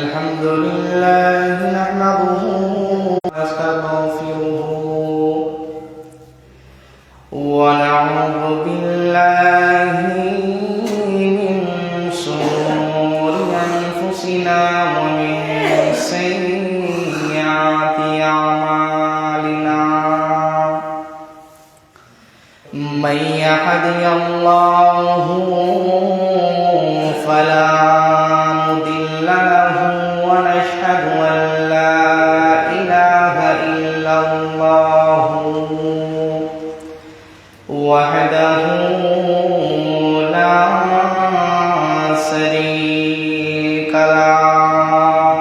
الحمد لله نحمده ونستغفره ونعوذ بالله من شرور أنفسنا ومن سيئات أعمالنا من يهده الله فلا مضل له ونشهد أن لا إله إلا الله وحده لا شريك له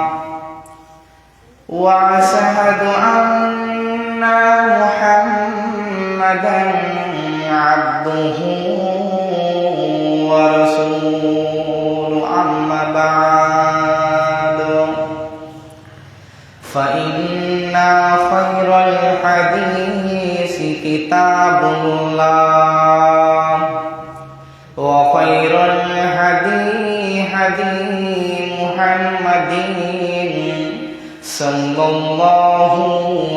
وأشهد أن محمدا عبده ورسوله أما بعد فإن خير الحديث كتاب الله وخير الهدي هدي محمد صلى الله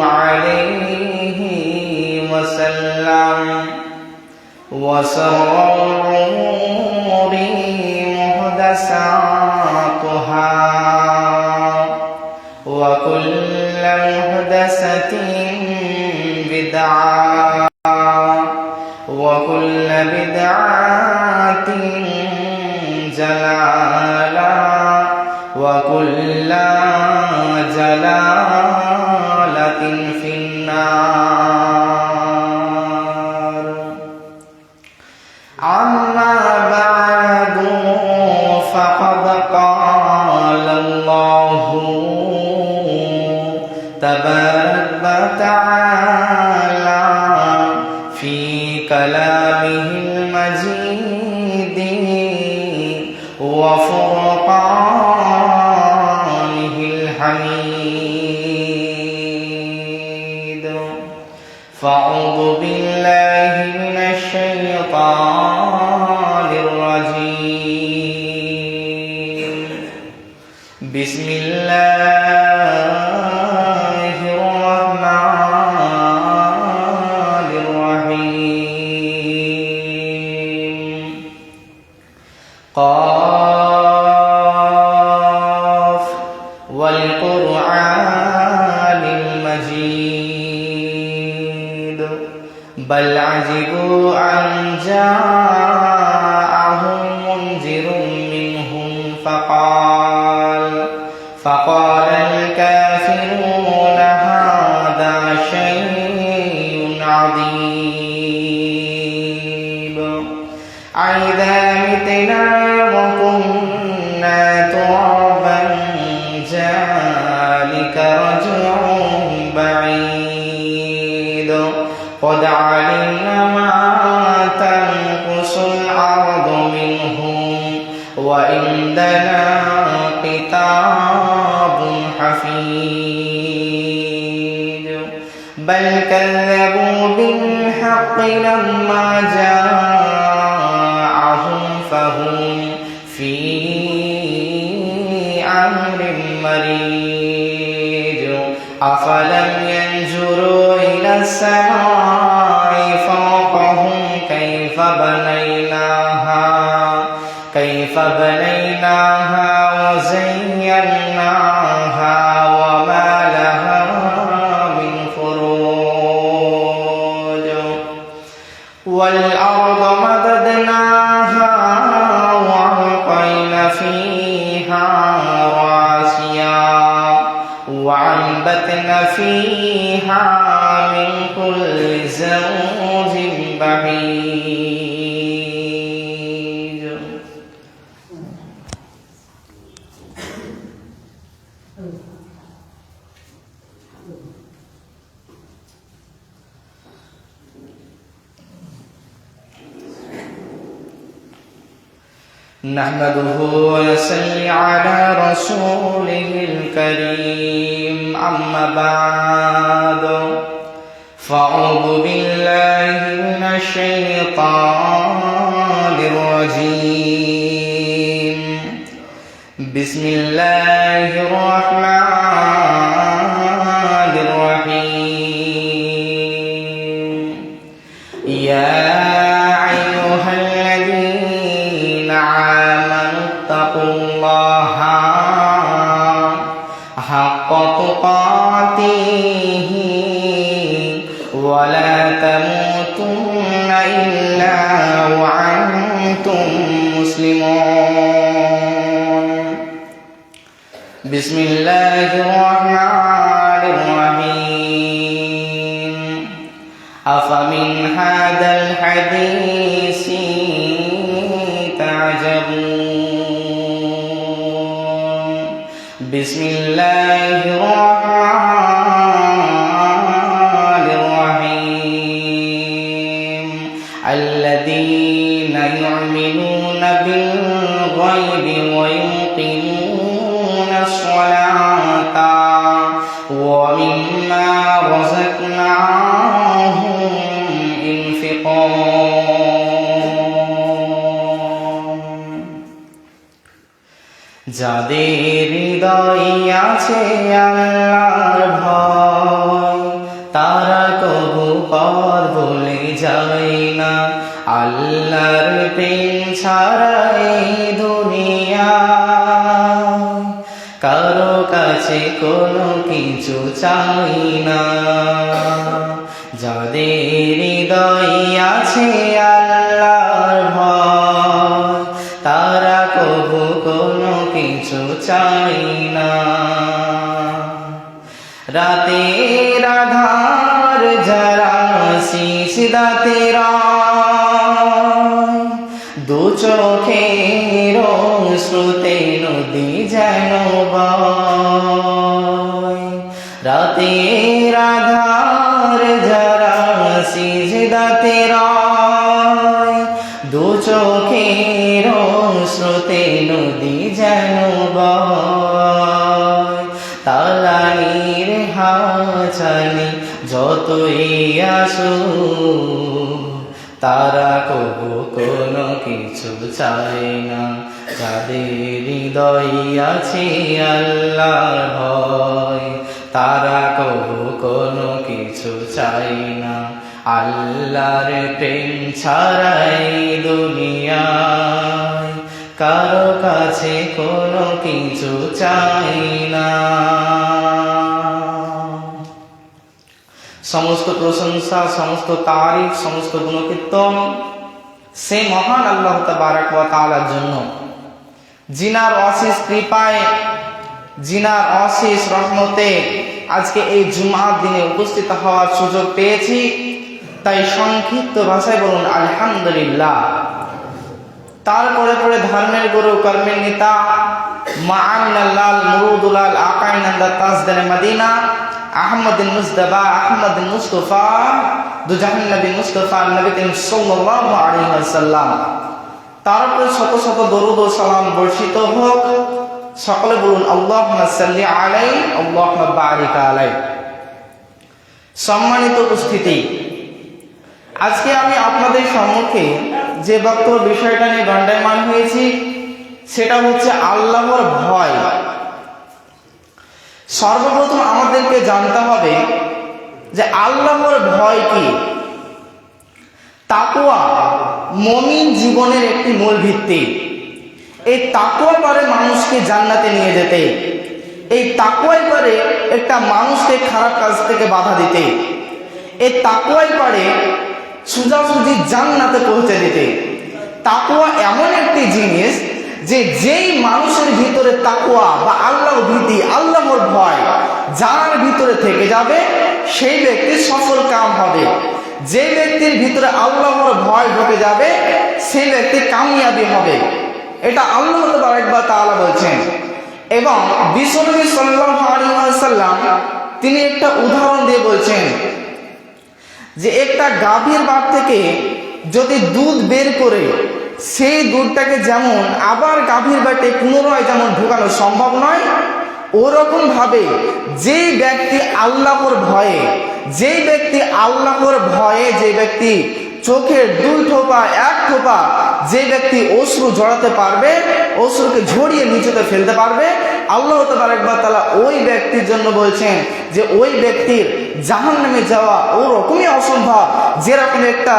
عليه وسلم وشر الأمور محدثاتها وكل محدثة بدعة وكل بدعة ضلالة وكل ضلالة في النار أما بعد فقد قال الله تبارك وتعالى في كلامه المجيد وفرقانه الحميد فأعوذ بالله من الشيطان الرجيم بسم الله الرحمن الرحيم قاف والقرآن المجيد بل عجبوا أن جاءهم منذر منهم فقال الكافرون هذا شيء عظيم أإذا متنا وكنا ترابا ذلك رجع بعيد قد علمنا ما تنقص الأرض منهم وعندنا كتاب حفيظ بل كذبوا بالحق لما جاءهم فهم في أمر مريج أفلم ينظروا إلى السماء فوقهم كيف بنيناها وزيناها وما لها من فروج والأرض مددناها وألقينا فيها رواسيا وأنبتنا فيها من كل زوج بهيج نحمده ونصلي على رسوله الكريم أما بعد فأعوذ بالله من الشيطان الرجيم বিসমিল্লাহির রহমানির রহিম। ইয়া আইয়ুহাল্লাযীনা আমানুত্তাকুল্লাহা হাক্কা তুকাতিহি ওয়া লা তামুতুন্না ইল্লা ওয়া আনতুম মুসলিমুন। বিসমিল্লাহির রহমানির রহিম। আফামিন হাদাল হাদীসি তা'জাবুন। বিসমিল্লাহির রহমানির রহিম। আল্লাযীনা ইউমিনুনা বিল গায়বি ওয়া yuqimunas salata ওয়া মিম্মা রাযাকনাহুম ইনফিকুন। যাদের হৃদয়ে আছে আল্লাহর ভয়, তারা কবু পথ ভুলে যায় না। আল্লাহর প্রেম ছাড়া এই দুনিয়া কারো কাছে কোনো কিছু চাই না। যাদের হৃদয়ে আছে আল্লাহর ভয়, তারা কবু কোনো কিছু চাই না। রাতের আধার যারা সিজদাতে রয়, দু চোখের শ্রুতে নদী যেন বয়। রাতের আধার যারা সিজদাতে রয়, দু চোখের স্রোতে নদী যেন বয়। তালানির হাছানি যতই আসুক, তারা কবু কোনো কিছু চায় না। যাদের হৃদয়ে আছে আল্লাহর ভয়, তারা কবু কোনো কিছু চায় না। আল্লাহর প্রেম ছাড়াই দুনিয়ায় কারো কাছে কোনো কিছু চাই না। সমস্ত প্রশংসা, সমস্ত তারিফ, সমস্ত গুণকীর্তন সেই মহান আল্লাহ তাবারক ওয়া তাআলার জন্য, জিনার অশেষ কৃপায়, জিনার অশেষ রহমতে আজকে এই জুমার দিনে উপস্থিত হওয়ার সুযোগ পেয়েছি। তাই সংক্ষিপ্ত ভাষায় বলুন আলহামদুলিল্লাহ। তারপরে পরে ধর্মের গুরু, কর্মের নেতা, মাআনাল্লাল মুরুদুলাল আকাইনান্দা তাজদারে মদিনা আহমদিন মুজতবা আহমদিন মুস্তফা দুজাহান নবী মুস্তফা নবী করিম সাল্লাল্লাহু আলাইহি ওয়াসাল্লাম, তার উপরে শত শত দরুদ ও সালাম বর্ষিত হোক। সকলে বলুন আল্লাহুম্মা সাল্লি আলাইহি আল্লাহুম্মা বারিক আলাইহি। সম্মানিত উপস্থিতি, আজকে আমি আপনাদের সম্মুখে যে বক্তব্য বিষয়টা নিয়ে দণ্ডায়মান হয়েছি সেটা হচ্ছে আল্লাহর ভয়। সর্বপ্রথম আমাদেরকে জানতে হবে যে আল্লাহর ভয় কি। তাকওয়া মুমিন জীবনের একটি মূল ভিত্তি। এই তাকওয়া পারে মানুষকে জান্নাতে নিয়ে যেতে, এই তাকওয়াই পারে একটা মানুষকে খারাপ কাজ থেকে বাধা দিতে, এই তাকওয়াই পারে সোজাসুজি জান্নাতে পৌঁছে দিতে। তাকওয়া এমন একটি জিনিস যে যেই মানুষের ভিতরে তাকওয়া বা আল্লাহর ভীতি, আল্লাহর ভয় যার ভিতরে থেকে যাবে সেই ব্যক্তি সফল কাম হবে। যে ব্যক্তির ভিতরে আল্লাহর ভয় ঢুকে যাবে সেই ব্যক্তি কামিয়াবি হবে। এটা আল্লাহ তাআলা বলছেন। এবং বিশ্বনবী সাল্লাল্লাহু আলাইহি ওয়াসাল্লাম তিনি একটা উদাহরণ দিয়ে বলছেন যে একটা গাভীর বাট থেকে যদি দুধ বের করে সেই দুধটাকে যেমন আবার গাভীর বাটে পুনরায় যেমন ঢোকানো সম্ভব নয়, ওরকম ভাবে যে ব্যক্তি আল্লাহর ভয়ে, যে ব্যক্তি চোখের 2 ঠোপা 1 ঠোপা যে ব্যক্তি অশ্রু জড়াতে পারবে, অশ্রুকে ঝরিয়ে নিচেতে ফেলতে পারবে, আল্লাহ তাবারক ওয়া তাআলা ওই ব্যক্তির জন্য বলছেন যে ওই ব্যক্তির জাহান্নামে যাওয়া ওরকমই অসম্ভব যেরকম একটা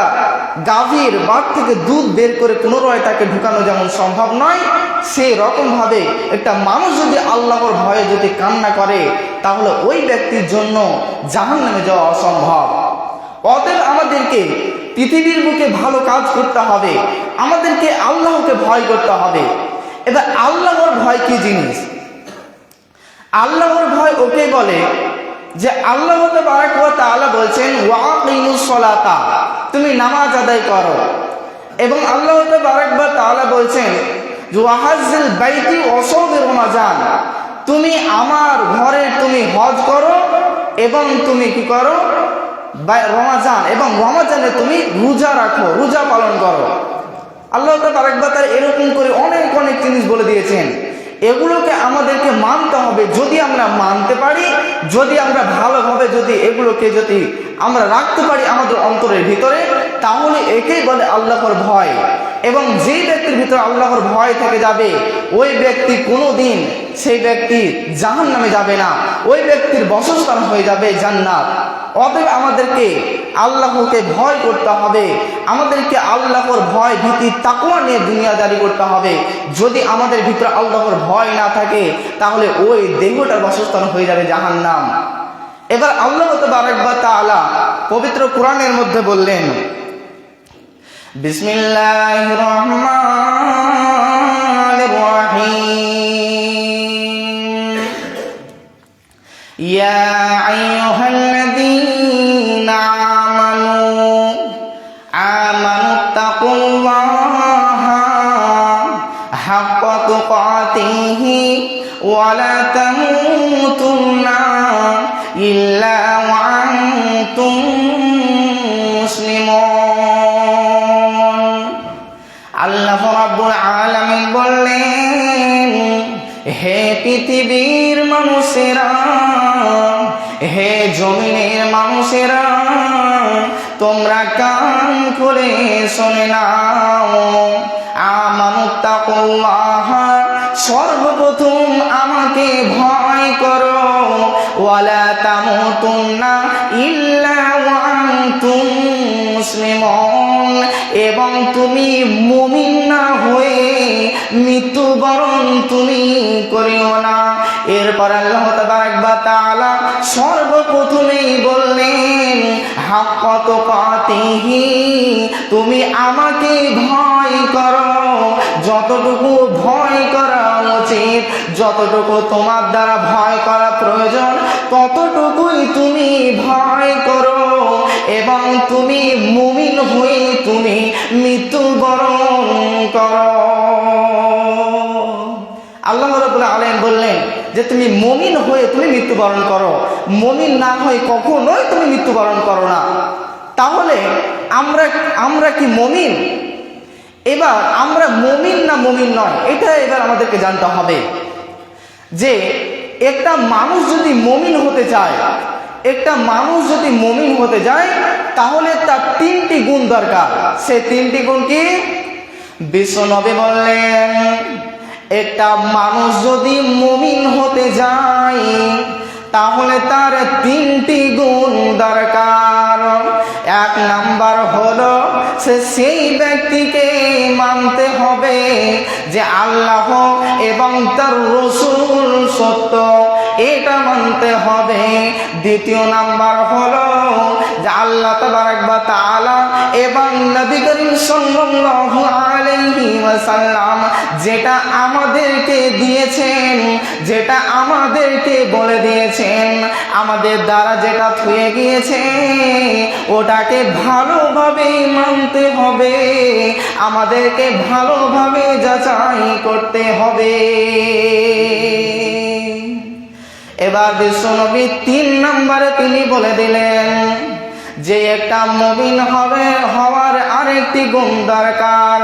গাভীর বাট থেকে দুধ বের করে পুনরায় তাকে ঢুকানো যেমন সম্ভব নয়, সেই রকম ভাবে একটা মানুষ যদি আল্লাহর ভয়ে যদি কান্না করে তাহলে ওই ব্যক্তির জন্য জাহান্নামে যাওয়া অসম্ভব। অতএব আমাদেরকে পৃথিবীর বুকে ভালো কাজ করতে হবে, আমাদেরকে আল্লাহকে ভয় করতে হবে। এবার আল্লাহর ভয় কি জিনিস? আল্লাহর ভয় ওকে বলে যে আল্লাহ তাবারক ওয়া তাআলা বলছেন ওয়াকিমুস সালাতা, তুমি নামাজ আদায় করো। এবং আল্লাহ তাবারক ওয়া তাআলা বলছেন ওয়াহাজ্জিল বাইতি ওয়াসাবির রমাজান, তুমি আমার ঘরে তুমি হজ করো এবং তুমি কি করো রমাজান, এবং রমাজানে তুমি রোজা রাখো, রোজা পালন করো। আল্লাহ তাবারক ওয়া তাআলা এরকম করে অনেক অনেক জিনিস বলে দিয়েছেন। এগুলোকে আমাদেরকে মানতে হবে। যদি আমরা মানতে পারি, যদি আমরা ভালোভাবে যদি এগুলোকে যদি আমরা রাখতে পারি আমাদের অন্তরের ভিতরে, তাহলে একেই বলে আল্লাহর ভয়। এবং যে ব্যক্তির ভিতরে আল্লাহর ভয় থেকে যাবে ওই ব্যক্তি কোনোদিন সেই ব্যক্তি জাহান্নামে যাবে না, ওই ব্যক্তির বাসস্থান হয়ে যাবে জান্নাত। অতএব আমাদেরকে আল্লাহকে ভয় করতে হবে, আমাদেরকে আল্লাহর ভয় ভীতি তাকওয়া নিয়ে দুনিয়াদারি করতে হবে। যদি আমাদের ভিতরে আল্লাহর ভয় না থাকে তাহলে ওই দেহটার বাসস্থান হয়ে যাবে জাহান্নাম। এবার আল্লাহ তাবারক ওয়া তাআলা পবিত্র কোরআনের মধ্যে বললেন বিসমিল্লাহির রহমানির রহিম ইয়া আইয়ুহাল্লাযীনা আমানুত্তাকুল্লাহা হাক্কা তুকাতিহি ওয়া লা তামুতুন্না ইল্লা ওয়া আনতুম মুসলিমুন। আল্লাহ রাব্বুল আলামিন বললেন, হে পৃথিবীর মানুষেরা, হে জমিনের মানুষেরা, তোমরা কান খুলে শুনে নাও। আমানুত্তাকুল্লাহ, সর্বপ্রথম আমাকে ভয় করো। ওয়ালা তামুতুন্না ইল্লা ওয়া আনতুম মুসলিমুন, এবং তুমি মুমিন না হয়ে মৃত্যুবরণ তুমি করিও না। এরপর আল্লাহ তাবারক ওয়া তাআলা সর্বপ্রথমেই বললেন হাক্কা তুকাতিহি, তুমি আমাকে ভয় করো, যতটুকু ভয় করা উচিত, যতটুকু তোমার দ্বারা ভয় করা প্রয়োজন ততটুকুই তুমি ভয় করো, এবং তুমি মুমিন হয়ে তুমি মৃত্যুবরণ করো। আল্লাহ রাব্বুল আলামিন বললেন যে তুমি মুমিন হয়ে তুমি মৃত্যুবরণ করো, মুমিন না হয়ে কখনোই তুমি মৃত্যুবরণ করো না। তাহলে আমরা কি মুমিন? এবার আমরা মুমিন না মুমিন নয়, এটা এবার আমাদেরকে জানতে হবে। যে একটা মানুষ যদি মুমিন হতে চায়, একটা মানুষ যদি মুমিন হতে যায় তাহলে তার 3টি গুণ দরকার। সে 3টি গুণ কি? বিশ্বনবী বললেন একটা মানুষ যদি মুমিন হতে যায় তাহলে তার 3টি গুণ দরকার। 1 নাম্বার হলো সেই ব্যক্তিকে মানতে হবে যে আল্লাহ এবং তার রাসূল সত্য, এটা মানতে হবে। 2 নাম্বার হলো যে আল্লাহ তাবারক ওয়া তাআলা এবং নবী করিম সাল্লাল্লাহু আলাইহি ওয়াসাল্লাম যেটা আমাদেরকে দিয়েছেন, যেটা আমাদেরকে বলে দিয়েছেন, আমাদের দ্বারা যেটা থুয়ে গিয়েছে ওটাকে ভালোভাবে মানতে হবে, আমাদেরকে ভালোভাবে যাচাই করতে হবে। এবার বিশ্বনবী 3 নম্বরে তিনি বলে দিলেন যে একটা মুমিন হওয়ার আরেকটি গুণ দরকার।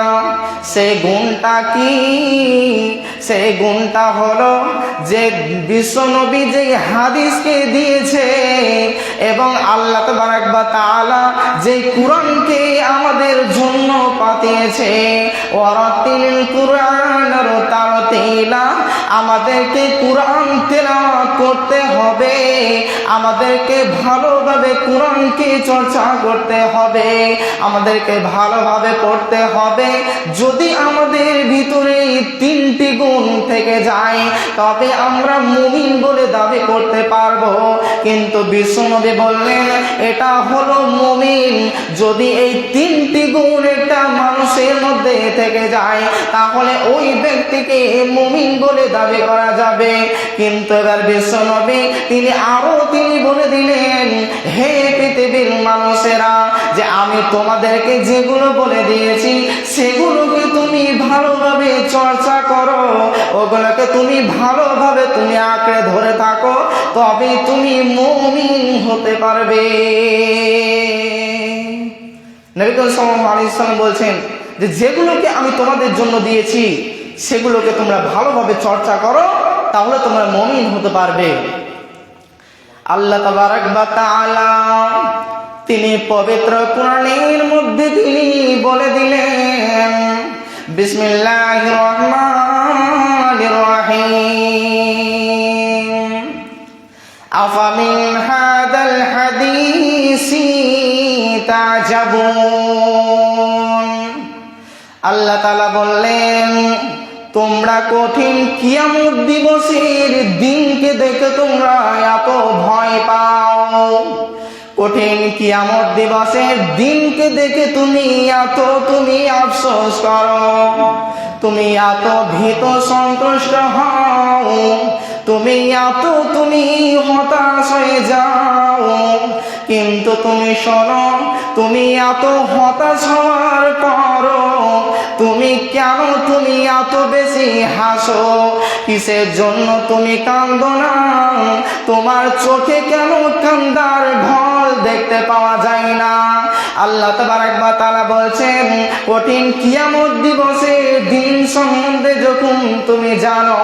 সে গুণটা কি? সে গুণটা হলো যে বিশ্বনবী যে হাদিসকে দিয়েছে এবং আল্লাহ তাবারক ওয়া তাআলা যে কুরআনকে আমাদের জন্য পাঠিয়েছে, ওয়ারাতিল কুরআন তারতিলা, আমাদেরকে কুরআন তেলাওয়াত করতে হবে, আমাদেরকে ভালোভাবে কুরআনকে চর্চা করতে হবে, আমাদেরকে ভালোভাবে পড়তে হবে। যদি আমাদের ভিতরে তিনটি গুণ থেকে যায় তবে আমরা মুমিন বলে দাবি করতে পারবো। কিন্তু বিশ্বনবী বললেন এটা হলো মুমিন যদি এই তিনটি গুণ একটা মানুষের মধ্যে থেকে যায় তাহলে ওই ব্যক্তিকে মুমিন বলে দাবি করা যাবে। কিন্তু এবার বিশ্বনবী তিনি বলে দিলেন, হে পৃথিবীর মানুষেরা, যে আমি তোমাদেরকে যেগুলো বলে দিয়েছি সেগুলোকে তুমি ভালোভাবে চর্চা করো, ওগুলোকে তুমি ভালোভাবে তুমি আঁকড়ে ধরে থাকো, তবে তুমি মুমিন হতে পারবে। নবী করিম সাল্লাল্লাহু আলাইহি ওয়াসাল্লাম বলছেন যে যেগুলোকে আমি তোমাদের জন্য দিয়েছি সেগুলোকে তোমরা ভালোভাবে চর্চা করো, তাহলে তোমরা মুমিন হতে পারবে। আল্লাহ তাবারক ওয়া তাআলা তিনি পবিত্র কোরআনের মধ্যে তিনি বলে দিলেন, বিসমিল্লাহির রহমানির রহিম, আফামিন হাদাল হাদিসি তাজাবুন। আল্লাহ তাআলা বললেন, তোমরা কঠিন কিয়ামত দিবসের দিনকে দেখে তোমরা এত ভয় পাও, কঠিন কিয়ামত দিবসের দিনকে দেখে তুমি আফসোস করো, তুমি এত ভীত সন্তুষ্ট হও, তুমি হতাশ হয়ে যাও। কিন্তু তুমি শোনো, তুমি এত হতাশ হওয়ার পরও তুমি এত বেশি হাসো? কিসের জন্য তুমি কাঁদো না? তোমার চোখে কেন কান্দার ঢল দেখতে পাওয়া যায় না? আল্লাহ তাবারক ওয়া তাআলা বলছেন, কঠিন কিয়ামত দিবসের দিন সম্বন্ধে যখন তুমি জানো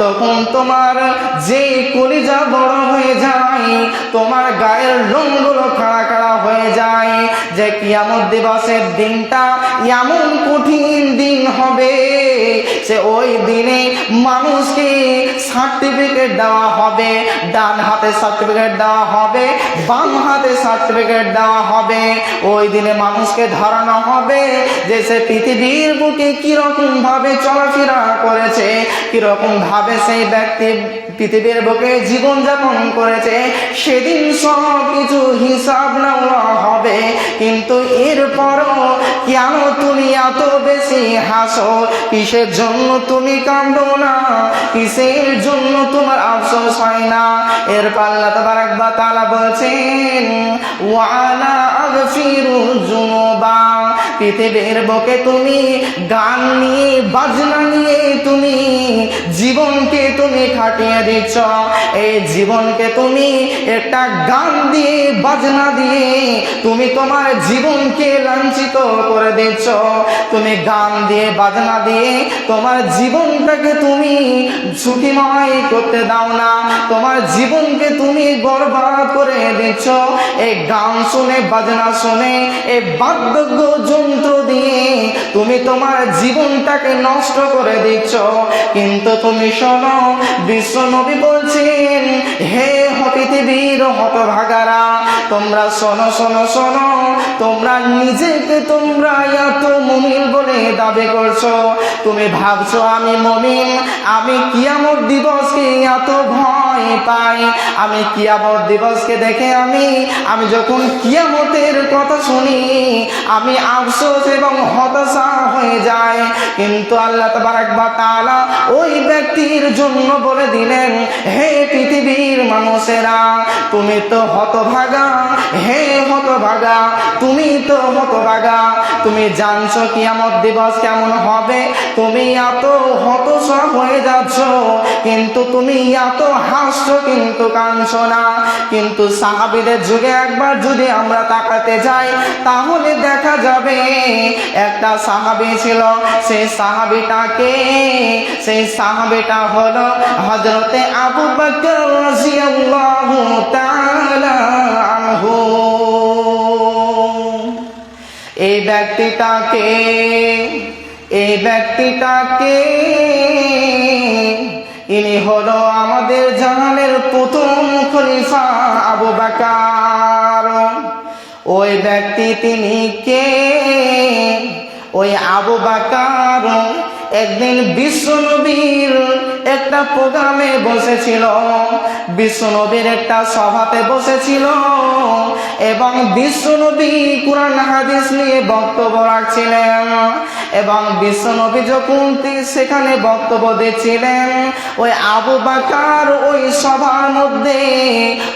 তখন তোমার যে কলিজা বড় হয়ে যায়, তোমার গায়ের লোমগুলো খাড়া খাড়া হয়ে যায়, যে কিয়ামত দিবসের দিনটা এমন কঠিন দিন হবে সে ওই দিনে মানুষকে সার্টিফিকেট দেওয়া হবে, ডান হাতে সার্টিফিকেট দেওয়া হবে, বাম হাতে সার্টিফিকেট দেওয়া হবে। ওই দিনে মানুষকে ধরানো হবে যে সে পৃথিবীর বুকে কিরকম ভাবে চলাফেরা করেছে, কিরকম ভাবে সেই ব্যক্তি পৃথিবীর বুকে জীবনযাপন করেছে, সেদিন সব কিছু হিসাব নেওয়া হবে। কিন্তু এরপরও কেন তুমি এত বেশি হাসো? কিসের জন্য তুমি কাঁদো না? কিসের জন্য তোমার আফসোস হয় না? এরপর আল্লাহ তাবারক ওয়া তাআলা বলছেন, ওয়া আনা আগফিরু যুনুবা, পৃথিবীর বুকে তুমি গান নিয়ে বাজনা নিয়ে তুমি জীবনকে তুমি খাটিয়ে দিচ্ছ, এই জীবনকে তুমি একটা গান দিয়ে বাজনা দিয়ে তুমি তোমার জীবনকে লাঞ্ছিত করে দিচ্ছ। তুমি গান দিয়ে বাজনা দিয়ে তোমার জীবনটাকে তুমি সুখীময় করতে দাও না, তোমার জীবনকে তুমি বরবাদ করে দিচ্ছ। এই গান শুনে বাজনা শুনে এই বাদ্যযন্ত্র যন্ত্র দিয়ে তুমি তোমার জীবনটাকে নষ্ট করে দিচ্ছ। কিন্তু তুমি শোনো, বিশ্ব নবী বলছেন, হে পৃথিবীর হতভাগারা, তোমরা শোনো শোনো শোনো, তোমরা নিজেকে তোমরা এত মুমিন বলে দাবি করছো, তুমি ভাবছো আমি মুমিন, আমি কিয়ামত দিবসকে এত ভয় পাই, আমি কিয়ামত দিবসকে দেখে আমি যখন কিয়ামতের কথা শুনি আমি আফসোস এবং হতাশা হয়ে যায়। কিন্তু আল্লাহ তাবারক ওয়া তাআলা ওই ব্যক্তির জন্য বলে দিলেন, হে পৃথিবীর মানুষেরা, তুমি তো হতভাগা, হে হতভাগা, তুমি তো হতভাগা। তুমি জানছো কিয়ামত দিবস কেমন হবে, তুমি এত হতাশা হয়ে যাচ্ছ, কিন্তু তুমি এত হাসছো কিন্তু কাঁদছো না। কিন্তু সাহাবীদের যুগে একবার যদি আমরা তাকাতে যাই, তাহলে দেখা যাবে একটা সাহাবী ছিল। সেই সাহাবীটা হলো হযরতে আবু বকর রাদিয়াল্লাহু তাআলা আনহু। এই ব্যক্তিটাকে ইনি হলো আমাদের জাহানের প্রথম খলিফা আবু বকর। ওই ব্যক্তি তিনি কে? ওই আবু বকর একদিন বিশ্বনবীর একটা প্রোগ্রামে বসেছিল, বিশ্বনবীর একটা সভাতে বসেছিল এবং বিশ্বনবী কুরআন হাদিস নিয়ে বক্তব্য রাখছিলেন। এবং বিশ্বনবী যখন সেখানে বক্তব্য দিচ্ছিলেন, ওই আবু বকর ওই সভার মধ্যে,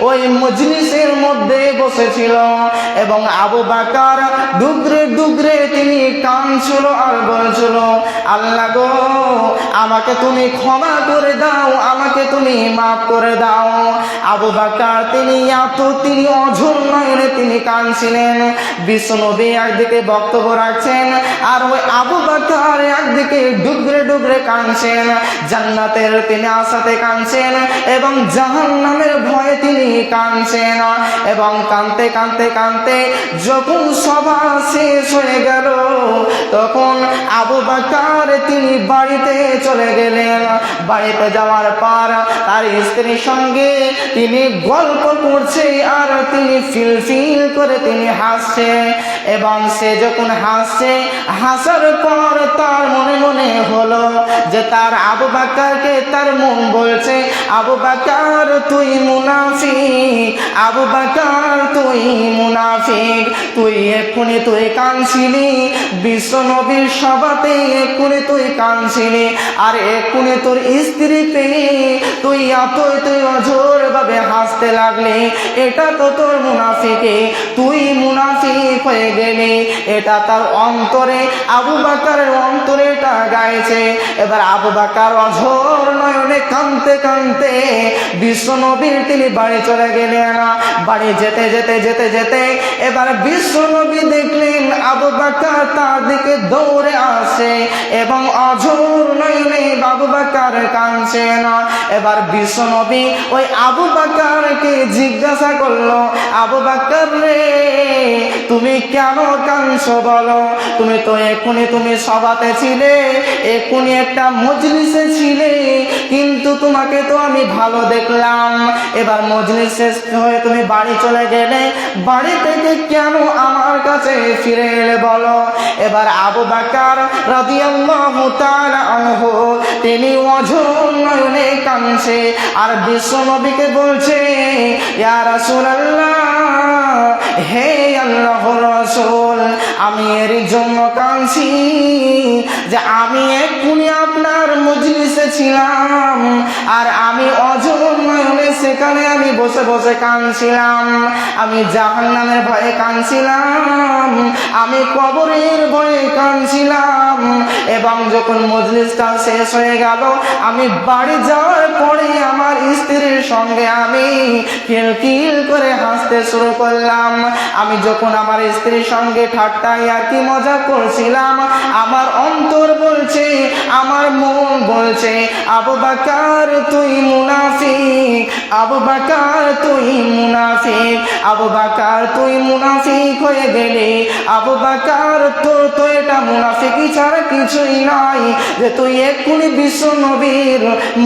ওই মজলিসের মধ্যে বসেছিল এবং আবু বকর ডুগরে ডুগরে তিনি কাঁদছিল আর বলছিল, আল্লাহ গো, আমাকে তুমি ক্ষমা করে দাও, আমাকে তুমি মাফ করে দাও। আবু বকর তিনি অঝোর নয়নে তিনি কাঁদছিলেন। বিশ্বনবী একদিকে বক্তব্য রাখছেন আর ওই আবু বকর একদিকে ডুগরে ডুগরে কাঁদছেন। জান্নাতের তিনি আশাতে কাঁদছেন এবং জাহান্নামের ভয়ে তিনি কাঁদছেন। এবং কাঁদতে কাঁদতে কাঁদতে যখন সভা শেষ হয়ে গেল, তখন আবু বকর তিনি বাড়িতে চলে গেলেন। বাড়িতে যাওয়ার পর তার স্ত্রীর সঙ্গে তিনি গল্প করছে আর তিনি ফিল করে তিনি হাসছে। এবং সে যখন হাসছে, হাসার পর তার মনে মনে হলো যে তার আবু বকরকে তার মন বলছে, আবু বকর তুই মুনাফিক, আবু বকর তুই মুনাফিক, এক্ষুনি তুই কাঁদছিলি বিশ্বনবীর সভাতে, এক্ষুনি তুই কাঁদছিলি আর এক্ষুনি তোর স্ত্রীকে তুই অঝোর ভাবে হাসতে লাগলি, এটা তো তোর মুনাফিকে, তুই মুনাফিক হয়ে গেলি। এটা তার অন্তরে, আবু বকরের অন্তরে এটা গাইছে। এবার আবু বকর অঝোর নয়নে কাঁদতে কাঁদতে বিশ্বনবীর তিনি বাড়ি চলে গেলেন। বাড়ি যেতে যেতে যেতে যেতে এবার বিশ্বনবী দেখলেন আবু বকর তার দিকে দৌড়ে আসে এবং অঝোর নয়নে আবু বকর কাঁদছেন। এবার বিশ্বনবী ওই আবু বকরকে জিজ্ঞাসা করলো, আবু বকর রে, তুমি কেন কাঁদছো বলো? তুমি তো এক্ষুনি তুমি সভাতে ছিলে, এক্ষুনি একটা মজলিসে ছিলে, কিন্তু তোমাকে তো আমি ভালো দেখলাম। এবার মজলিস শেষ হয়ে তুমি বাড়ি চলে গেলে, বাড়ি থেকে কেন আমার কাছে ফিরে এলে বলো? এবার আবু বকর রাদিয়াল্লাহু তাআলা আনহু তিনি অঝোর নয়নে কাঁদছে আর বিশ্বনবীকে বলছে, ইয়া রাসূলুল্লাহ, হে আল্লাহর রাসূল, আমি এর জন্য কাঁদছি যে আমি এক্ষুনি আপনার মজলিসে ছিলাম আর আমি অঝোর নয়নে সেখানে আমি বসে বসে কাঁদছিলাম, আমি জাহান্নামের ভয়ে কাঁদছিলাম, আমি কবরের ভয়ে কাঁদছিলাম। এবং যখন মজলিসটা শেষ হয়ে গেল, আমি বাড়ি যাওয়ার পরে আমার স্ত্রীর সঙ্গে আমি কিলকিল করে হাসতে শুরু করলাম। আমি যখন আমার স্ত্রীর সঙ্গে ঠাট্টাই আর কি মজা করছিলাম, আমার অন্তর বলছে, আমার মন বলছে, আবু বকর তুই মুনাফিক, আবু বকর তুই মুনাফিক, আবু বকর তুই মুনাফিক হয়ে গেলি, আবু বকর তোর তো এটা মুনাফিকি ছাড়া কিছুই নয় যে তুই এক্ষুনি বিশ্বনবীর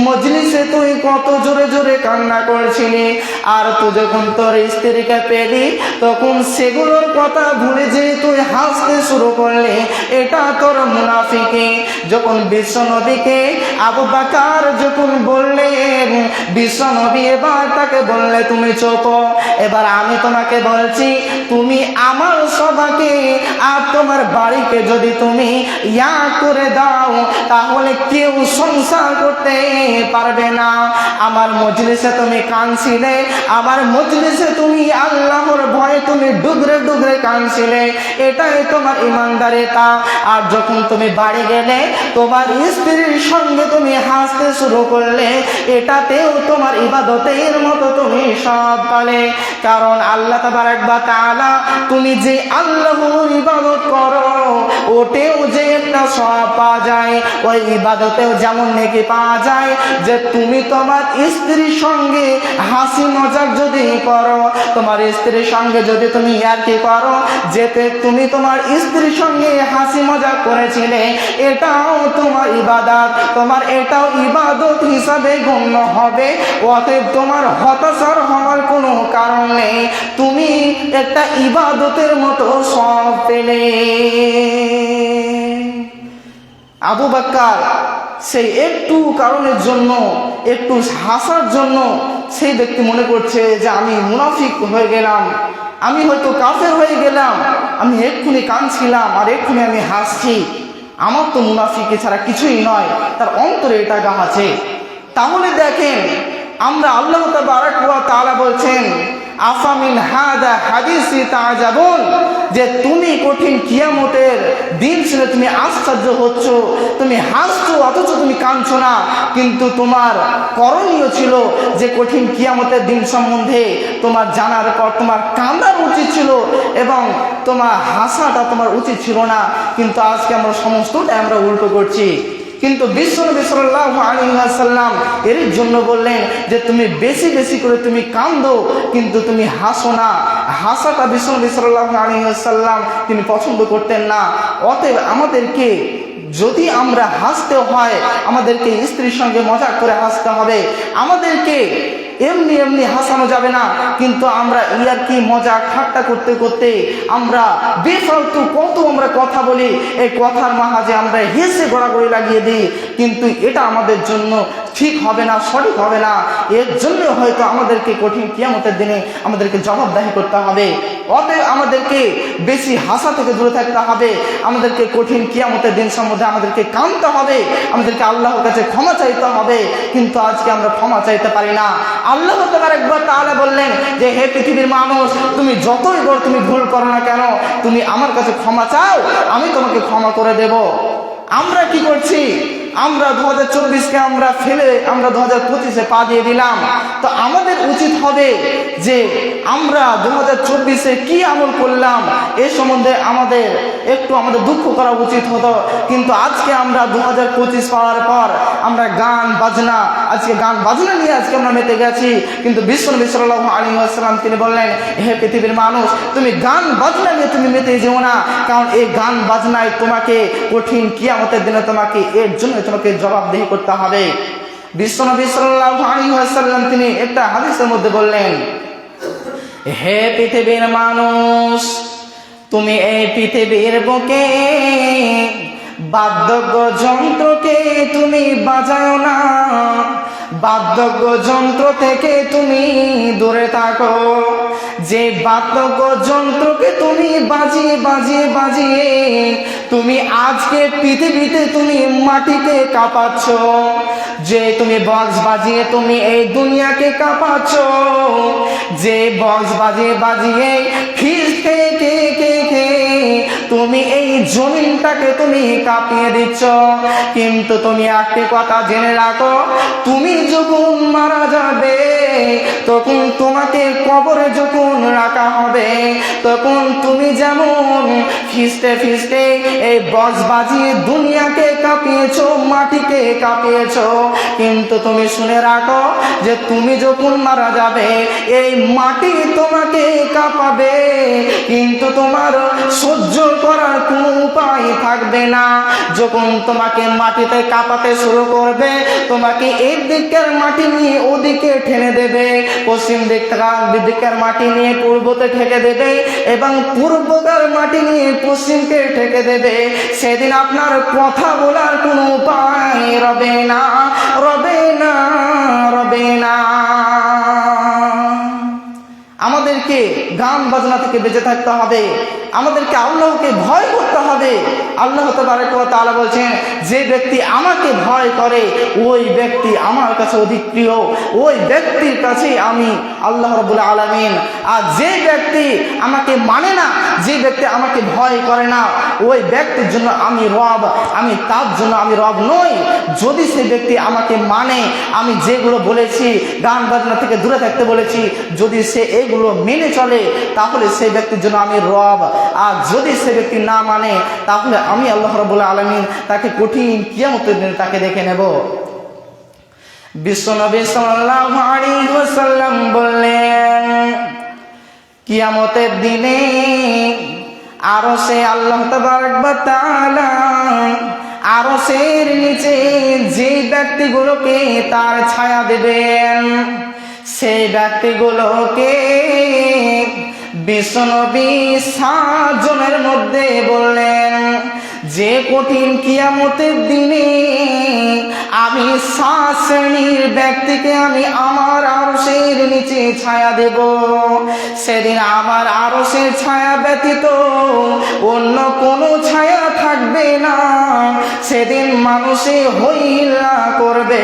মজলিসে তুই কত জোরে জোরে কান্না করছিলি, আর তুই যখন তোর স্ত্রীকে পেলি তখন সেগুলোর কথা ভুলে যে তুই হাসতে শুরু করলি, এটা তোর মুনাফিকি। যখন বিশ্বনবীকে আবু বকর যখন বললেন, বিশ্বনবী এবার তাকে বললে তুমি চুপ। এবার আমি তোমাকে বলছি, তুমি আমার সভাকে আর তোমার বাড়িকে যদি তুমি ইয়া করে দাও, তাহলে কেউ সংসার করতে পারবে না। আমার মজলিসে তুমি কাঁদছিলে, আমার মজলিসে তুমি আল্লাহর ভয়ে তুমি ডুগরে ডুগরে কাঁদছিলে, এটাই তোমার ইমানদারিতা। আর যখন তুমি বাড়ি গেলে তোমার স্ত্রীর সঙ্গে তুমি হাসতে শুরু করলে, এটাতেও তোমার ইবাদতের মতো তুমি সব পালে। কারণ আল্লাহ তাবারক ওয়া তাআলা তুমি যে আল্লাহর ইবাদত করো, ওতেও যে একটা সওয়াব পাওয়া যায়, ওই ইবাদতেও যেমন নেকি পাওয়া যায়। যে তুমি তোমার স্ত্রীর সঙ্গে হাসি মজাক যদি করো, তোমার স্ত্রীর সঙ্গে যদি তুমি ইয়ার্কি করো, যেতে তুমি তোমার স্ত্রীর সঙ্গে হাসি মজাক করেছিলে, এটাও তোমার ইবাদত, তোমার এটাও ইবাদত হিসাবে গণ্য হবে। অতএব তোমার হতাশার হওয়ার কোনো কারণ নেই, তুমি একটা ইবাদতের মতো সব পেলে। আবু বকর সেই একটু কারণের জন্য, একটু হাসার জন্য সেই ব্যক্তি মনে করছে যে আমি মুনাফিক হয়ে গেলাম, আমি হয়তো কাফের হয়ে গেলাম, আমি এক্ষুনি কাঁদছিলাম আর এক্ষুনি আমি হাসছি, আমার তো মুনাফিক ছাড়া কিছুই নয়, তার অন্তরে এটা গা আছে। তাহলে দেখেন, আমরা আল্লাহ তাবারক ওয়া তাআলা বলছেন, আফামিন হাদা হাদিসি তাজাবুন, যে তুমি কঠিন কিয়ামতের দিন শুনে তুমি আশ্চর্য হচ্ছ, তুমি হাসছো অথচ তুমি কাঁদছো না। কিন্তু তোমার করণীয় ছিল যে কঠিন কিয়ামতের দিন সম্বন্ধে তোমার জানার পর তোমার কান্দার উচিত ছিল এবং তোমার হাসাটা তোমার উচিত ছিল না। কিন্তু আজকে আমরা সমস্তটাই আমরা উল্টো করছি। কিন্তু বিশ্বনবী সাল্লাল্লাহু আলাইহি ওয়াসাল্লাম এর জন্য বললেন যে তুমি বেশি বেশি করে তুমি কাঁদো, কিন্তু তুমি হাসো না। হাসাটা বিশ্বনবী সাল্লাল্লাহু আলাইহি ওয়াসাল্লাম তিনি পছন্দ করতেন না। অতএব আমাদেরকে যদি আমরা হাসতে হয়, আমাদেরকে স্ত্রীর সঙ্গে মজা করে হাসতে হবে, আমাদেরকে এমনি এমনি হাসানো যাবে না। কিন্তু আমরা ইয়ার্কি মজা ঠাট্টা করতে করতে আমরা বেফালতু কত আমরা কথা বলি, এই কথার মাঝে আমরা হেসে গড়াগড়ি লাগিয়ে দিই, কিন্তু এটা আমাদের জন্য ঠিক হবে না, সঠিক হবে না। এর জন্য হয়তো আমাদেরকে কঠিন কিয়ামতের দিনে আমাদেরকে জবাবদাহি করতে হবে। অতএব আমাদেরকে বেশি হাসা থেকে দূরে থাকতে হবে, আমাদেরকে কঠিন কিয়ামতের দিন সম্বন্ধে আমাদেরকে কাঁদতে হবে, আমাদেরকে আল্লাহর কাছে ক্ষমা চাইতে হবে। কিন্তু আজকে আমরা ক্ষমা চাইতে পারি না। আল্লাহ তাবারক ওয়া তাআলা বললেন যে হে পৃথিবীর মানুষ, তুমি যতই বড় তুমি ভুল করো না কেন, তুমি আমার কাছে ক্ষমা চাও, আমি তোমাকে ক্ষমা করে দেব। আমরা কি করছি? আমরা 2024-কে আমরা ফেলে আমরা 2025-এ পা দিয়ে দিলাম। তো আমাদের উচিত হবে যে আমরা 2024-এ কি আমল করলাম এ সম্বন্ধে আমাদের একটু আমাদের দুঃখ করা উচিত হতো। কিন্তু আজকে আমরা 2025 পাওয়ার পর আমরা গান বাজনা, আজকে গান বাজনা নিয়ে আজকে আমরা মেতে গেছি। কিন্তু বিশ্বনবী সাল্লাল্লাহু আলাইহি ওয়াসাল্লাম তিনি বললেন, হে পৃথিবীর মানুষ, তুমি গান বাজনা নিয়ে তুমি মেতে যেও না, কারণ এই গান বাজনায় তোমাকে কঠিন কিয়ামতের দিনে তোমাকে এর জন্য তোমাকে জবাবদিহি করতে হবে। বিশ্বনবী সাল্লাল্লাহু আলাইহি ওয়াসাল্লাম তিনি একটা হাদিসের মধ্যে বললেন, হে পৃথিবীর মানুষ, তুমি এই পৃথিবীর বুকে বাদ্যযন্ত্র যন্ত্রকে তুমি বাজাও না, বাদ্যযন্ত্র যন্ত্র থেকে তুমি দূরে থাকো। যে বাদ্যযন্ত্র যন্ত্রকে তুমি বাজিয়ে বাজিয়ে বাজিয়ে তুমি আজকে পৃথিবীতে তুমি মাটিকে কাঁপাচ্ছ, যে তুমি বক্স বাজিয়ে তুমি এই দুনিয়াকে কাঁপাচ্ছ, যে বক্স বাজিয়ে বাজিয়ে ফিসকে কে কে কে তুমি এই জমিনটাকে তুমি কাঁপিয়ে দিচ্ছ। কিন্তু তুমি একটি কথা জেনে রাখো, তুমি যখন মারা যাবে, তখন তোমাকে কবরে যখন রাখা হবে, তখন তুমি যেমন ফিসতে ফিসতে এই বক্স বাজিয়ে দুনিয়াকে কাঁপিয়েছো, মাটিকে কাঁপিয়েছো, কিন্তু তুমি শুনে রাখো যে তুমি যখন মারা যাবে এই মাটি তোমাকে কাঁপাবে, কিন্তু তোমার সহ্য করার কোনো উপায় থাকবে না। যখন তোমাকে মাটিতে কাঁপাতে শুরু করবে, তোমাকে এই দিকের মাটি নিয়ে ওদিকে ঠেলে দেবে, পশ্চিম দিকের মাটি নিয়ে পূর্বতে ঠেকে দেবে এবং পূর্বকার মাটি নিয়ে পশ্চিমকে ঠেকে দেবে। সেদিন আপনার কথা বলার কোনো উপায় রবে না, রবে না, রবে না। আমাদেরকে গান বাজনা থেকে বেঁচে থাকতে হবে, আমাদেরকে আল্লাহকে ভয় করতে হবে। আল্লাহ তাবারক ওয়া তাআলা বলছেন, যে ব্যক্তি আমাকে ভয় করে ওই ব্যক্তি আমার কাছে অধিক প্রিয়, ওই ব্যক্তির কাছে আমি আল্লাহ রাব্বুল আলামিন। আর যে ব্যক্তি আমাকে মানে না, যে ব্যক্তি আমাকে ভয় করে না, ওই ব্যক্তির জন্য আমি রব, আমি তার জন্য আমি রব নই। যদি সে ব্যক্তি আমাকে মানে, আমি যেগুলো বলেছি, গান বাজনা থেকে দূরে থাকতে বলেছি, যদি সে এগুলো মেনে চলে, তাহলে সেই ব্যক্তির জন্য আমি রব। আর যদি সে ব্যক্তি না মানে, তাহলে আমি আল্লাহ রাব্বুল আলামিন তাকে কঠিন কিয়ামতের দিনে তাকে দেখে নেব। বিশ্বনবী সাল্লাল্লাহু আলাইহি ওয়াসাল্লাম বললেন, কিয়ামতের দিনে আরশে আল্লাহ তাবারক ওয়া তাআলা আরশের নিচে যে ব্যক্তিগুলোকে তার ছায়া দেবেন, সেই ব্যক্তিগুলোকে বিশ্বনবী 7 জনের মধ্যে বললেন, যে কঠিন কিয়ামতের দিনে আমি 7 শ্রেণীর ব্যক্তিকে আমি আমার আরশের নিচে ছায়া দেব। সেদিন আমার আরশের ছায়া ব্যতীত অন্য কোনো ছায়া থাকবে না। সেদিন মানুষে হইলা করবে,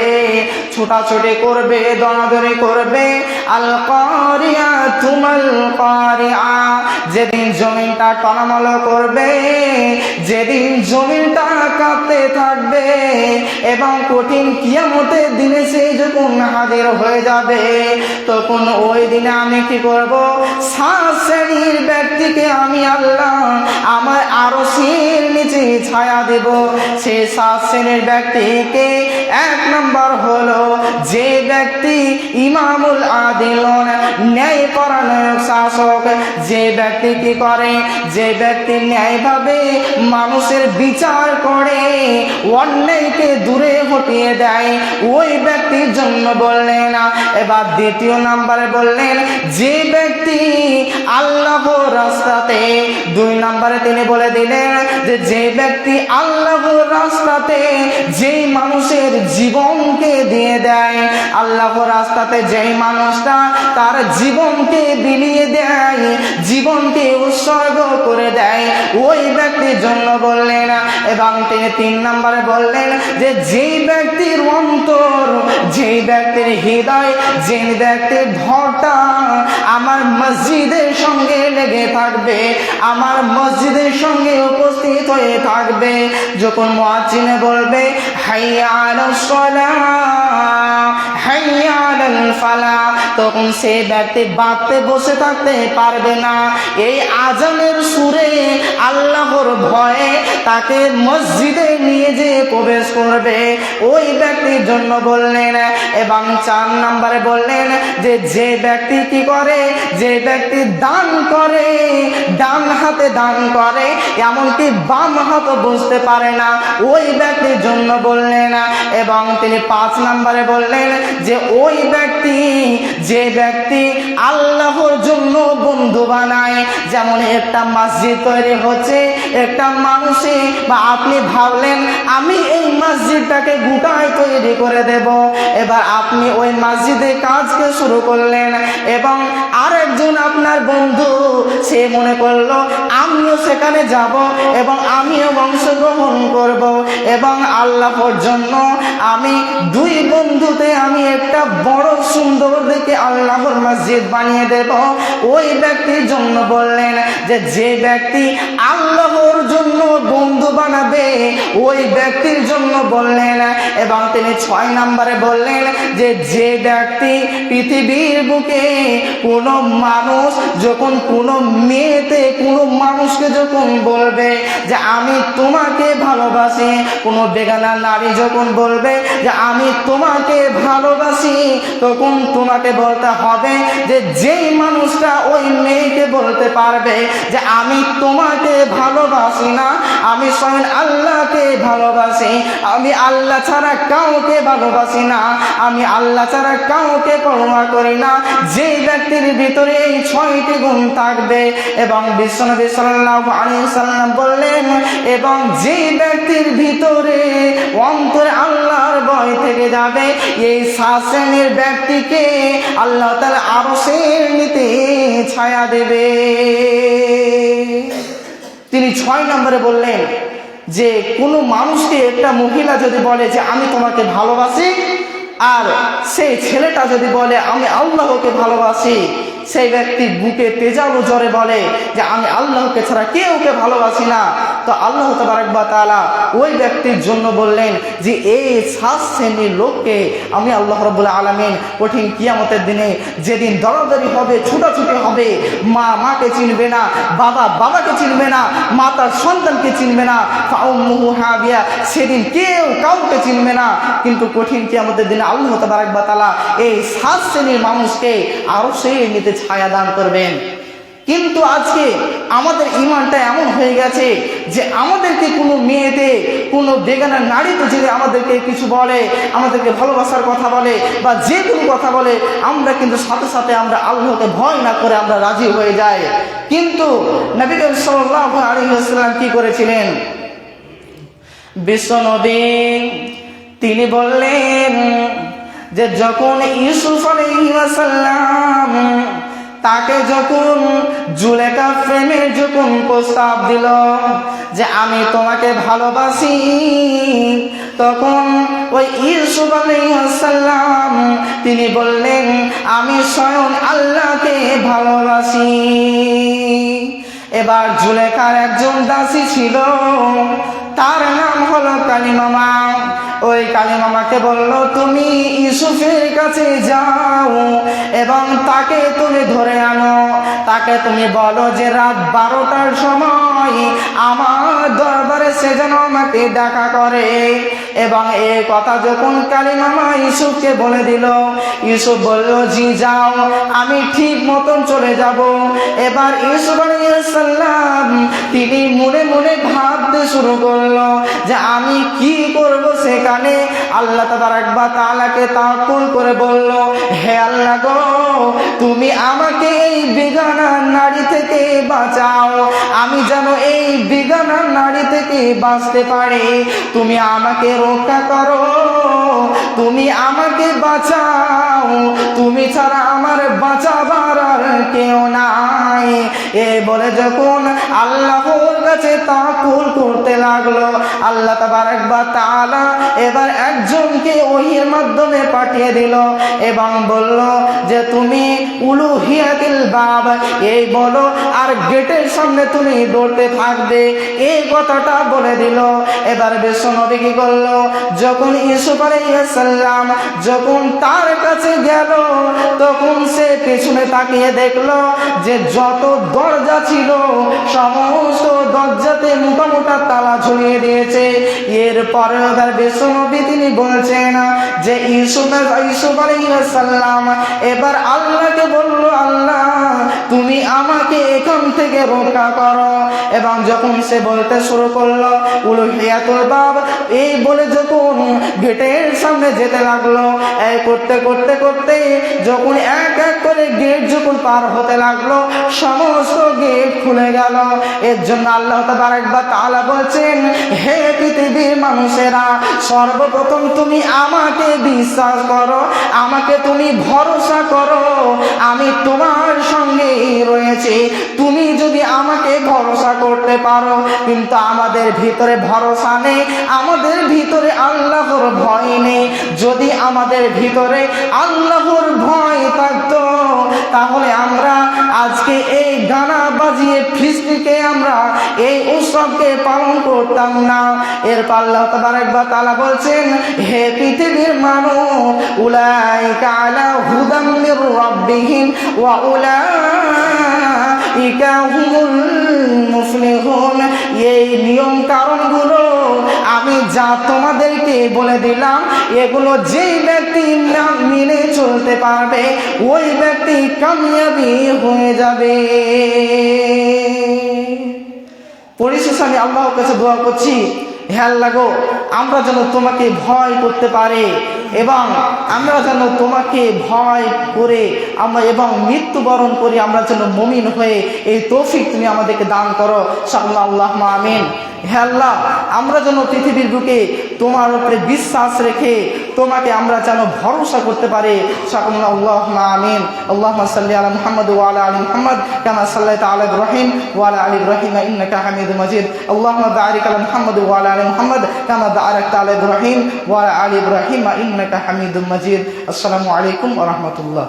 ছোটাছুটি করবে, দৌড়াদৌড়ি করবে। আল কারিয়া তুমাল কারিয়া, যেদিন জমিনটা টনমল করবে, যেদিন জমিনটা কাঁপতে থাকবে, এবং কঠিন কিয়ামতের দিনে সে যখন হাজির হয়ে যাবে, তখন ওই দিনে আমি কি করব? 7 শ্রেণীর ব্যক্তিকে আমি আল্লাহ আমার আরশের নিচে ছায়া দেব। সেই 7 শ্রেণীর ব্যক্তিকে 1 নম্বর হলো যে ব্যক্তি ইমামুল আদিলন, ন্যায় পরায়ণ শাসক। যে ব্যক্তি কি করে? যে ব্যক্তি ন্যায়ভাবে মানুষের বিচার করে, অন্যায়কে দূরে হটিয়ে দেয়, ওই ব্যক্তির জন্য বললেন। এবার 2 নম্বরে বললেন, যে ব্যক্তি আল্লাহর রাস্তাতে, 2 নম্বরে তিনি বলে দিলেন যে ব্যক্তি আল্লাহর রাস্তাতে যেই মানুষের জীবনকে দিয়ে দেয়, আল্লাহর রাস্তাতে যেই মানুষটা তার জীবনকে বিলিয়ে দেয়, জীবনকে উৎসর্গ করে দেয়, ওই ব্যক্তির জন্য বললেন। এবং তিনি 3 নম্বরে বললেন যে যেই ব্যক্তির অন্তর, যেই ব্যক্তির হৃদয়, যেই ব্যক্তির ধরটা আমার মসজিদের সঙ্গে লেগে থাকবে, আমার মসজিদের সঙ্গে উপস্থিত হয়ে থাকবে, যখন মুয়াজ্জিন বলবে হাইয়া আলাস সালাহ, হাইয়া আলাল ফালাহ, তখন সেই ব্যক্তি বাঁধতে বসে থাকতে পারবে না। এই আজানের সুরে আল্লাহর ভয়ে তাকে মসজিদে নিয়ে যে প্রবেশ করবে, ওই ব্যক্তির জন্য বললেন। এবং 4 নম্বরে বললেন যে ব্যক্তি কি করে? যে ব্যক্তি দান করে, ডান হাতে দান করে, এমনকি বাম হাত বুঝতে পারে না, ওই ব্যক্তির জন্য বললেন। এবং তিনি 5 নম্বরে বললেন যে ওই ব্যক্তি, যে ব্যক্তি আল্লাহর জন্য বন্ধু বানায়। যেমন একটা মসজিদ তৈরি হচ্ছে, একটা মানুষে বা আপনি ভাবলেন আমি এই মসজিদটাকে গোটায় তৈরি করে দেব, এবার আপনি ওই মসজিদে কাজকে শুরু করলেন, এবং আরেকজন আপনার বন্ধু সে মনে করলো আমিও সেখানে যাব এবং আমিও অংশগ্রহণ করব, এবং আল্লাহর জন্য আমি 2 বন্ধুতে আমি একটা বড় সুন্দর দেখে আল্লাহর মসজিদ বানিয়ে দেব। ওই ব্যক্তির জন্য বললেন যে ব্যক্তি আল্লাহর জন্য বন্ধু বানাবে, ওই ব্যক্তির জন্য বললেন। এবং তিনি 6 নম্বরে বললেন যে ব্যক্তি পৃথিবীর বুকে কোনো মানুষ যখন কোনো মেয়েতে, কোনো মানুষকে যখন বলবে যে আমি তোমাকে ভালোবাসি, কোনো বেগানা নারী যখন বলবে যে আমি তোমাকে ভালোবাসি, তখন তোমাকে বলতে হবে যে যেই মানুষটা ওই মেয়েকে বলতে পারবে যে আমি তোমাকে ভালোবাসি না, আমি স্বয়ং আল্লাহকে ভালোবাসি, আমি আল্লাহ ছাড়া কাউকে ভালোবাসি না, আমি আল্লাহ ছাড়া কাউকে পরোয়া করি না, যেই ব্যক্তির ভিতরে এই 6টি গুণ থাকবে। এবং বিশ্বনবী সাল্লাল্লাহু আলাইহি ওয়াসাল্লাম বললেন, এবং যেই ব্যক্তির ভিতরে অন্তরে আল্লাহর ভয় থেকে যাবে, এই 7 শ্রেণীর ব্যক্তিকে আল্লাহ তাআলা আরশের নিচে ছায়া দেবে। তিনি 6 নম্বরে বললেন যে কোনো মানুষকে একটা মহিলা যদি বলে যে আমি তোমাকে ভালোবাসি, আর সেই ছেলেটা যদি বলে আমি আল্লাহকে ভালোবাসি, সেই ব্যক্তি বুকে তেজালো জ্বরে বলে যে আমি আল্লাহকে ছাড়া কেউকে ভালোবাসি না, তো আল্লাহ তাবারক ওয়া তাআলা ওই ব্যক্তির জন্য বললেন যে এই 7 শ্রেণীর লোককে আমি আল্লাহ রাব্বুল আলামিন কঠিন কিয়ামতের দিনে যেদিন দরাদরি হবে, ছুটাছুটি হবে, মা মাকে চিনবে না, বাবা বাবাকে চিনবে না, মা তার সন্তানকে চিনবে না, ফাউম্মুহু হাবিয়া, সেদিন কেউ কাউকে চিনবে না। কিন্তু কঠিন কিয়ামতের দিনে আল্লাহ তাবারক ওয়া তাআলা এই 7 শ্রেণীর মানুষকে আরো সেই নিতে ছায়া দান করবেন। কিন্তু আজকে আমাদের ইমানটা এমন হয়ে গেছে যে আমাদেরকে কোনো মেয়েতে, কোনো বেগানা নারীতে যদি আমাদেরকে কিছু বলে, আমাদেরকে ভালোবাসার কথা বলে বা যে কোনো কথা বলে, আমরা কিন্তু সাথে সাথে আমরা আল্লাহকে ভয় না করে আমরা রাজি হয়ে যাই। কিন্তু নবী সাল্লাল্লাহু আলাইহি ওয়াসাল্লাম কি করেছিলেন? বিশ্বনবী তিনি বললেন যে যখন ইউসুফ আলাইহিস সালাম তাকে যখন জুলেখা প্রেমের যখন প্রস্তাব দিল যে আমি তোমাকে ভালোবাসি, তখন ওই ইউসুফ আলাইহিস সালাম তিনি বললেন আমি স্বয়ং আল্লাহকে ভালোবাসি। এবার জুলেখার একজন দাসী ছিল, তার নাম হলো কালিমামা। ওই কালিমামাকে বলল তুমি ইউসুফের কাছে যাও এবং তাকে তুমি ধরে আনো, তাকে তুমি বলো যে রাত 12টার সময় আমার দরবারে সে যেন আমাকে দেখা করে। এবং এই কথা যখন কালিমামা ইউসুফকে বলে দিল, ইউসুফ বলল জি যাও, আমি ঠিক মতন চলে যাব। এবার ইউসুফ আলাইহিস সালাম তিনি মনে মনে ভাবতে শুরু করলো যে আমি কি করব সেখানে। আল্লাহ তাবারক ওয়া তাআলাকে তাওয়াক্কুল করে বলল, হে আল্লাহ গো, তুমি আমাকে এই বেগানা নারী থেকে বাঁচাও, আমি যেন এই বেগানা নারী থেকে বাঁচতে পারি। তুমি আমাকে রক্ষা করো, তুমি আমাকে বাঁচাও, তুমি ছাড়া আমার বাঁচাবার আর কেউ নাই। এই বলে যখন আল্লাহর কাছে তাওয়াক্কুল করতে লাগলো, আল্লাহ তাবারক ওয়া তাআলা এবার একজনকে ওহীর মাধ্যমে পাঠিয়ে দিল এবং বলল যে তুমি উলুহিয়াতিল বাব এই বলো আর গেটের সামনে তুমি দৌড়তে থাকবে, এই কথাটা বলে দিল। এবার বিশ্বনবী কি করলো, যখন ইউসুফ আলাইহিস সালাম যখন তার কাছে গেল, তখন সে পেছনে তাকিয়ে দেখলো যে যত দরজা ছিল সমস্ত দরজাতে মোটা মোটা তালা ঝুলিয়ে দিয়েছে। এরপরে এবার বিশ্বনবী তিনি বলছেন যে ইউসুফ আলাইহিস সালাম এবার আল্লাহকে বলল, আল্লাহ তুমি আমাকে এখান থেকে রক্ষা করো। এবং যখন সে বলতে শুরু করলো উলুহিয়াতুল বাব এই বলে যখন গেটের সামনে যেতে লাগলো, এই করতে করতে করতে যখন এক এক করে গেট যখন পার হতে লাগলো, সমস্ত গেট খুলে গেল। এর জন্য আল্লাহ তাবারক ওয়া তাআলা বলছেন, হে পৃথিবীর মানুষেরা, সর্বপ্রথম তুমি আমাকে বিশ্বাস করো, আমাকে তুমি ভরসা করো, আমি তোমার সঙ্গে রয়েছি। তুমি যদি আমাকে ভরসা করতে পারো, কিন্তু আমাদের ভিতরে ভরসা নেই, আমাদের ভিতরে আল্লাহর ভয় নেই। যদি আমাদের ভিতরে আল্লাহর ভয় থাকতো, তাহলে আমরা আজকে এই গানা বাজিয়ে ফিস্টিকে আমরা এই উৎসবকে পালন করতাম না। এরপর আল্লাহ তাবারক ওয়া তাআলা বলছেন, হে পৃথিবীর মানুষ, উলাইকা আলা হুদাম মির রাব্বিহিম ওয়া উলাইকা হুমুল মুফলিহুন। এই নিয়ম কারণগুলো আমি যা তোমাদেরকে বলে দিলাম, এগুলো যেই ব্যক্তি মেনে চলতে পারবে ওই ব্যক্তি কামিয়াবি হয়ে যাবে। পরিশেষে আমি আল্লাহর কাছে দোয়া করছি, হে আল্লাহ গো, আমরা যেন তোমাকে ভয় করতে পারি এবং আমরা যেন তোমাকে ভয় করে আমরা এবং মৃত্যুবরণ করি, আমরা যেন মুমিন হয়ে এই তৌফিক তুমি আমাদেরকে দান করো। আল্লাহুম্মা আমিন। হে আল্লাহ, আমরা যেন পৃথিবীর বুকে তোমার উপরে বিশ্বাস রেখে তোমাকে আমরা যেন ভরসা করতে পারি। সকলে আল্লাহুম্মা আমিন। আল্লাহুম্মা সাল্লি আলা মুহাম্মদ ওয়া আলা আলি মুহাম্মদ কামা সাল্লাইতা আলা ইব্রাহিম ওয়া আলা আলি ইব্রাহিম ইন্নাকা হামিদুম মাজিদ। আল্লাহুম্মা বারিক আলা মুহাম্মদ ওয়া আলা আলি মুহাম্মদ কামা বারাকতা আলা ইব্রাহিম ওয়া আলা আলি ইব্রাহিম ইন্নাকা হামিদুম মাজিদ। আসসালামু আলাইকুম ওয়া রাহমাতুল্লাহ।